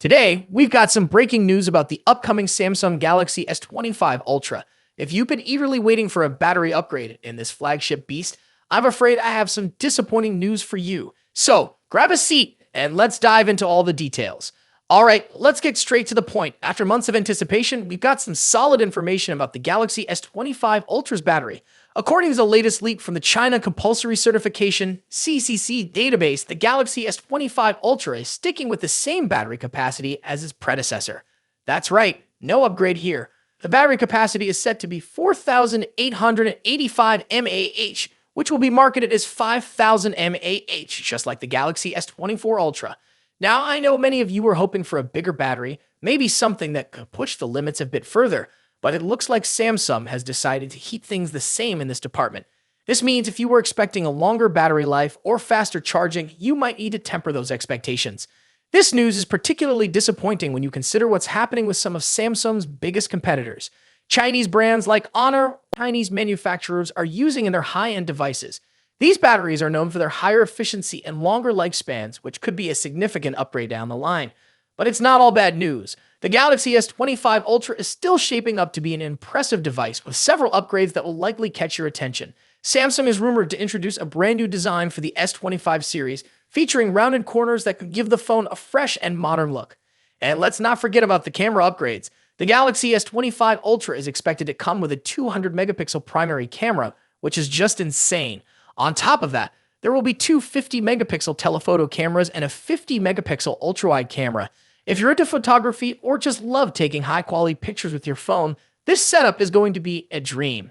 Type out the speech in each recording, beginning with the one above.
Today, we've got some breaking news about the upcoming Samsung Galaxy S25 Ultra. If you've been eagerly waiting for a battery upgrade in this flagship beast, I'm afraid I have some disappointing news for you. So, grab a seat and let's dive into all the details. Alright, let's get straight to the point. After months of anticipation, we've got some solid information about the Galaxy S25 Ultra's battery. According to the latest leak from the China Compulsory Certification (CCC) database, the Galaxy S25 Ultra is sticking with the same battery capacity as its predecessor. That's right, no upgrade here. The battery capacity is set to be 4,885 mAh, which will be marketed as 5,000 mAh, just like the Galaxy S24 Ultra. Now, I know many of you were hoping for a bigger battery, maybe something that could push the limits a bit further, but it looks like Samsung has decided to keep things the same in this department. This means if you were expecting a longer battery life or faster charging, you might need to temper those expectations. This news is particularly disappointing when you consider what's happening with some of Samsung's biggest competitors. Chinese brands like Honor, Chinese manufacturers are using in their high-end devices. These batteries are known for their higher efficiency and longer lifespans, which could be a significant upgrade down the line. But it's not all bad news. The Galaxy S25 Ultra is still shaping up to be an impressive device with several upgrades that will likely catch your attention. Samsung is rumored to introduce a brand new design for the S25 series, featuring rounded corners that could give the phone a fresh and modern look. And let's not forget about the camera upgrades. The Galaxy S25 Ultra is expected to come with a 200-megapixel primary camera, which is just insane. On top of that, there will be two 50-megapixel telephoto cameras and a 50-megapixel ultra-wide camera. If you're into photography or just love taking high-quality pictures with your phone, this setup is going to be a dream.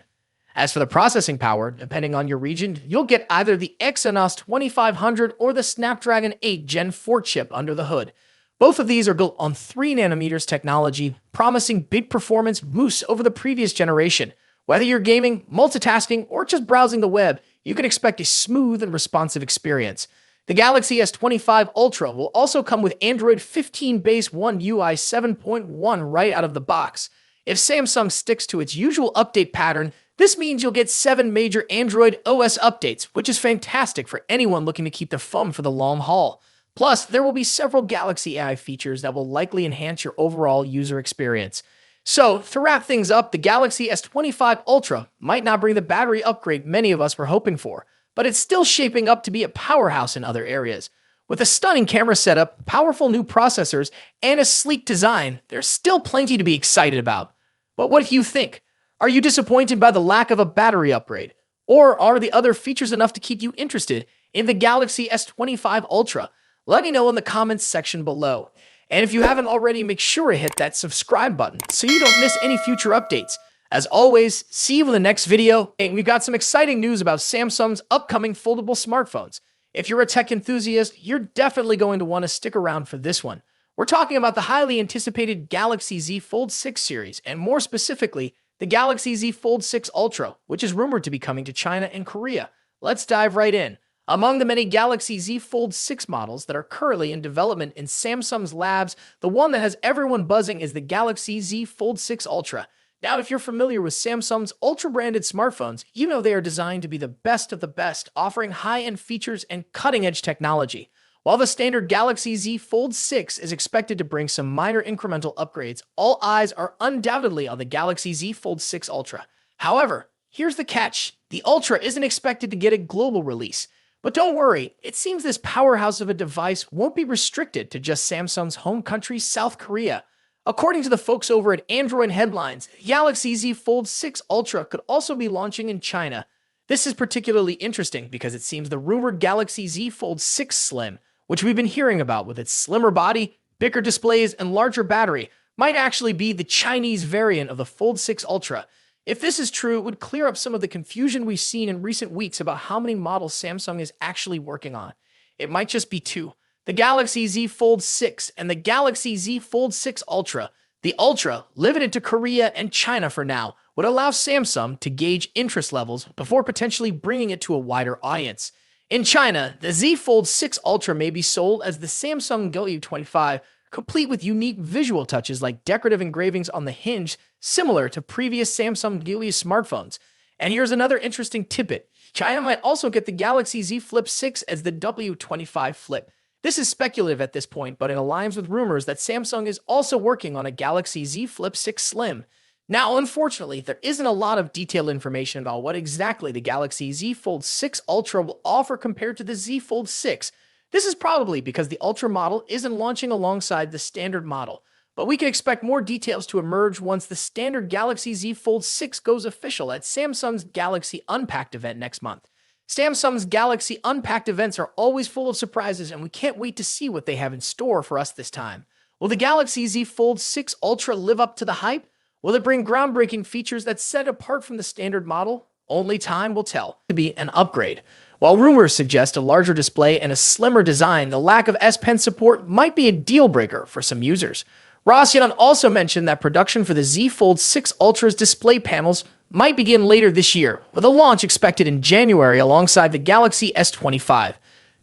As for the processing power, depending on your region, you'll get either the Exynos 2500 or the Snapdragon 8 Gen 4 chip under the hood. Both of these are built on 3nm technology, promising big performance boosts over the previous generation. Whether you're gaming, multitasking, or just browsing the web, you can expect a smooth and responsive experience. The Galaxy S25 Ultra will also come with Android 15 Base 1 UI 7.1 right out of the box. If Samsung sticks to its usual update pattern, this means you'll get 7 major Android OS updates, which is fantastic for anyone looking to keep their phone for the long haul. Plus, there will be several Galaxy AI features that will likely enhance your overall user experience. So, to wrap things up, the Galaxy S25 Ultra might not bring the battery upgrade many of us were hoping for, but it's still shaping up to be a powerhouse in other areas. With a stunning camera setup, powerful new processors, and a sleek design, there's still plenty to be excited about. But what do you think? Are you disappointed by the lack of a battery upgrade? Or are the other features enough to keep you interested in the Galaxy S25 Ultra? Let me know in the comments section below. And if you haven't already, make sure to hit that subscribe button so you don't miss any future updates. As always, see you in the next video, and we've got some exciting news about Samsung's upcoming foldable smartphones. If you're a tech enthusiast, you're definitely going to want to stick around for this one. We're talking about the highly anticipated Galaxy Z Fold 6 series, and more specifically, the Galaxy Z Fold 6 Ultra, which is rumored to be coming to China and Korea. Let's dive right in. Among the many Galaxy Z Fold 6 models that are currently in development in Samsung's labs, the one that has everyone buzzing is the Galaxy Z Fold 6 Ultra. Now, if you're familiar with Samsung's Ultra-branded smartphones, you know they are designed to be the best of the best, offering high-end features and cutting-edge technology. While the standard Galaxy Z Fold 6 is expected to bring some minor incremental upgrades, all eyes are undoubtedly on the Galaxy Z Fold 6 Ultra. However, here's the catch. The Ultra isn't expected to get a global release. But don't worry, it seems this powerhouse of a device won't be restricted to just Samsung's home country, South Korea. According to the folks over at Android Headlines, Galaxy Z Fold 6 Ultra could also be launching in China. This is particularly interesting because it seems the rumored Galaxy Z Fold 6 Slim, which we've been hearing about with its slimmer body, bigger displays, and larger battery, might actually be the Chinese variant of the Fold 6 Ultra. If this is true, it would clear up some of the confusion we've seen in recent weeks about how many models Samsung is actually working on. It might just be two. The Galaxy Z Fold 6 and the Galaxy Z Fold 6 Ultra. The Ultra, limited to Korea and China for now, would allow Samsung to gauge interest levels before potentially bringing it to a wider audience. In China, the Z Fold 6 Ultra may be sold as the Samsung W25, complete with unique visual touches like decorative engravings on the hinge, similar to previous Samsung Galaxy smartphones. And here's another interesting tidbit. China might also get the Galaxy Z Flip 6 as the W25 Flip. This is speculative at this point, but it aligns with rumors that Samsung is also working on a Galaxy Z Flip 6 Slim. Now, unfortunately, there isn't a lot of detailed information about what exactly the Galaxy Z Fold 6 Ultra will offer compared to the Z Fold 6. This is probably because the Ultra model isn't launching alongside the standard model, but we can expect more details to emerge once the standard Galaxy Z Fold 6 goes official at Samsung's Galaxy Unpacked event next month. Samsung's Galaxy Unpacked events are always full of surprises, and we can't wait to see what they have in store for us this time. Will the Galaxy Z Fold 6 Ultra live up to the hype? Will it bring groundbreaking features that set it apart from the standard model? Only time will tell. To be an upgrade. While rumors suggest a larger display and a slimmer design, the lack of S Pen support might be a deal breaker for some users. WHAAAT also mentioned that production for the Z Fold 6 Ultra's display panels might begin later this year, with a launch expected in January alongside the Galaxy S25.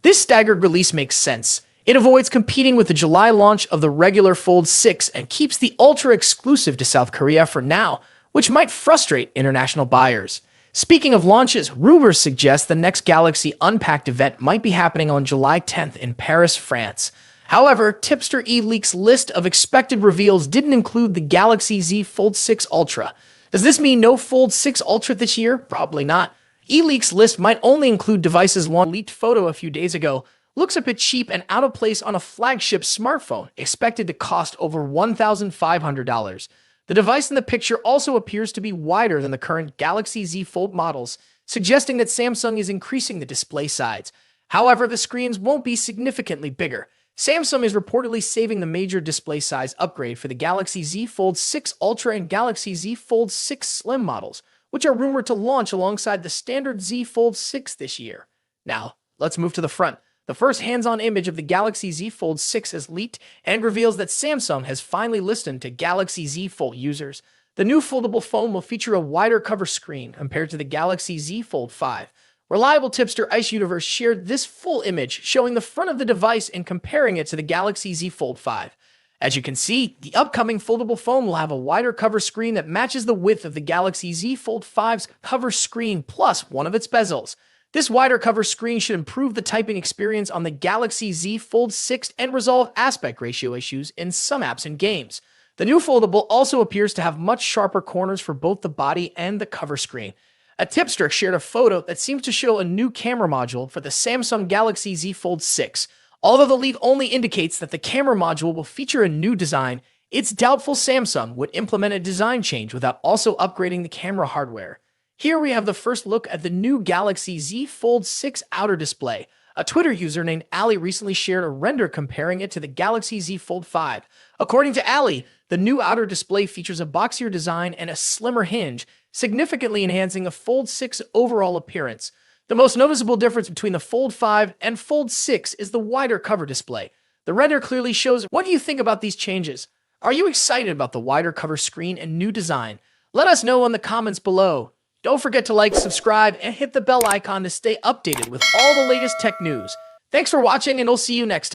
This staggered release makes sense. It avoids competing with the July launch of the regular Fold 6 and keeps the Ultra exclusive to South Korea for now, which might frustrate international buyers. Speaking of launches, rumors suggest the next Galaxy Unpacked event might be happening on July 10th in Paris, France. However, Tipster eLeaks' list of expected reveals didn't include the Galaxy Z Fold 6 Ultra. Does this mean no Fold 6 Ultra this year? Probably not. eLeaks' list might only include devices launched. Leaked photo a few days ago looks a bit cheap and out of place on a flagship smartphone, expected to cost over $1,500. The device in the picture also appears to be wider than the current Galaxy Z Fold models, suggesting that Samsung is increasing the display size. However, the screens won't be significantly bigger. Samsung is reportedly saving the major display size upgrade for the Galaxy Z Fold 6 Ultra and Galaxy Z Fold 6 Slim models, which are rumored to launch alongside the standard Z Fold 6 this year. Now, let's move to the front. The first hands-on image of the Galaxy Z Fold 6 has leaked and reveals that Samsung has finally listened to Galaxy Z Fold users. The new foldable phone will feature a wider cover screen compared to the Galaxy Z Fold 5. Reliable tipster Ice Universe shared this full image showing the front of the device and comparing it to the Galaxy Z Fold 5. As you can see, the upcoming foldable phone will have a wider cover screen that matches the width of the Galaxy Z Fold 5's cover screen plus one of its bezels. This wider cover screen should improve the typing experience on the Galaxy Z Fold 6 and resolve aspect ratio issues in some apps and games. The new foldable also appears to have much sharper corners for both the body and the cover screen. A tipster shared a photo that seems to show a new camera module for the Samsung Galaxy Z Fold 6. Although the leak only indicates that the camera module will feature a new design, it's doubtful Samsung would implement a design change without also upgrading the camera hardware. Here we have the first look at the new Galaxy Z Fold 6 outer display. A Twitter user named Ali recently shared a render comparing it to the Galaxy Z Fold 5. According to Ali, the new outer display features a boxier design and a slimmer hinge, significantly enhancing a Fold 6 overall appearance. The most noticeable difference between the Fold 5 and Fold 6 is the wider cover display. The render clearly shows. What do you think about these changes? Are you excited about the wider cover screen and new design? Let us know in the comments below. Don't forget to like, subscribe, and hit the bell icon to stay updated with all the latest tech news. Thanks for watching, and I'll see you next time.